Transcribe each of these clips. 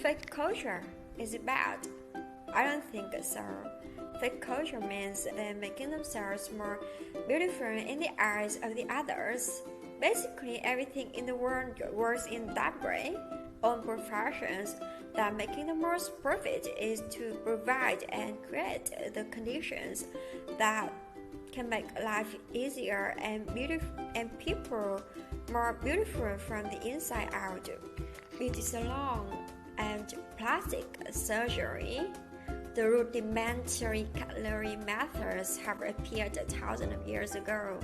fake culture is bad? I don't think so. Fake culture means they're making themselves more beautiful in the eyes of the others. Basically, everything in the world works in that way. All professions that making the most profit is to provide and create the conditions that can make life easier and people more beautiful from the inside out. Beauty salon and plastic surgery. The rudimentary cutlery methods have appeared thousands of years ago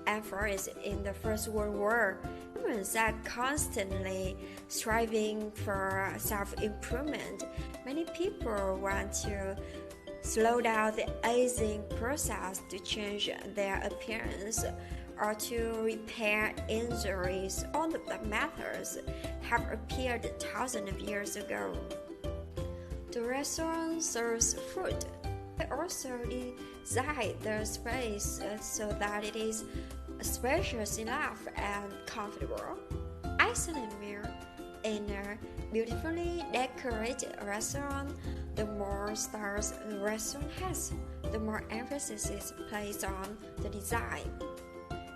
and first in the First World War. Humans are constantly striving for self-improvement. Many people want to slow down the aging process to change their appearance or to repair injuries. All of the methods have appeared thousands of years ago. The restaurant serves food. They also design the space so that it is spacious enough and comfortable. Excellent meal in a beautifully decorated restaurant. The more stars the restaurant has, the more emphasis is placed on the design.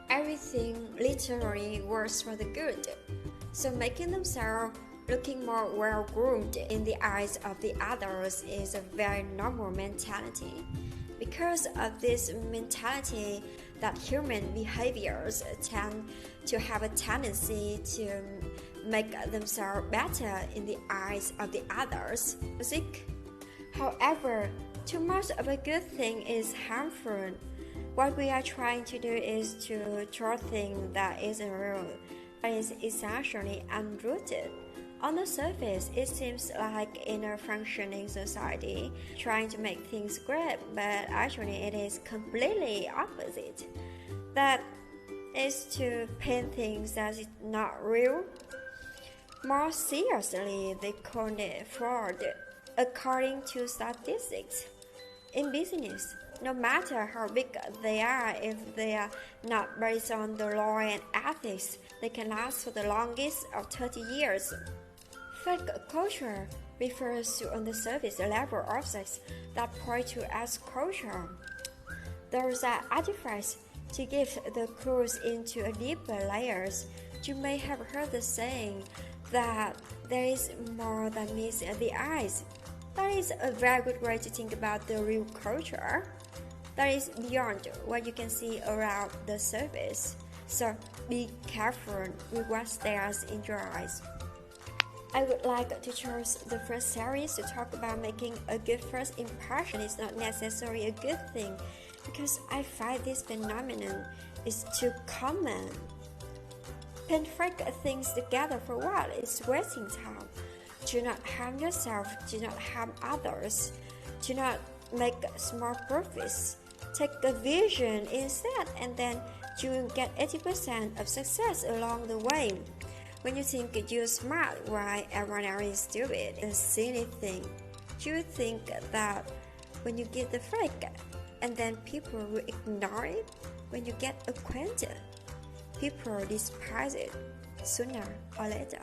Everything literally works for the good, so making themselves looking more well-groomed in the eyes of the others is a very normal mentality. Because of this mentality, that human behaviors tend to have a tendency to make themselves better in the eyes of the others. However, too much of a good thing is harmful. What we are trying to do is to draw things that isn't real, but is essentially unrooted. On the surface, it seems like in a functioning society, trying to make things great, but actually it is completely opposite. That is to paint things that is not real. More seriously, they call it fraud. According to statistics, in business, no matter how big they are, if they are not based on the law and ethics, they can last for the longest of 30 years. Fake culture refers to on the surface level objects that point to as culture. Those are artifacts to give the clues into a deeper layers. You may have heard the saying that there is more than meets the eyes. That is a very good way to think about the real culture. That is beyond what you can see around the surface. So be careful with what stares in your eyes. I would like to choose the first series to talk about making a good first impression is not necessarily a good thing, because I find this phenomenon is too common. Pin fake things together for what? It's wasting time. Do not harm yourself, do not harm others, do not make small profits. Take a vision instead, and then you will get 80% of success along the way. When you think you're smart while everyone else is stupid, it's a silly thing. You think that when you get the fake, and then people will ignore it. When you get acquainted, people despise it sooner or later.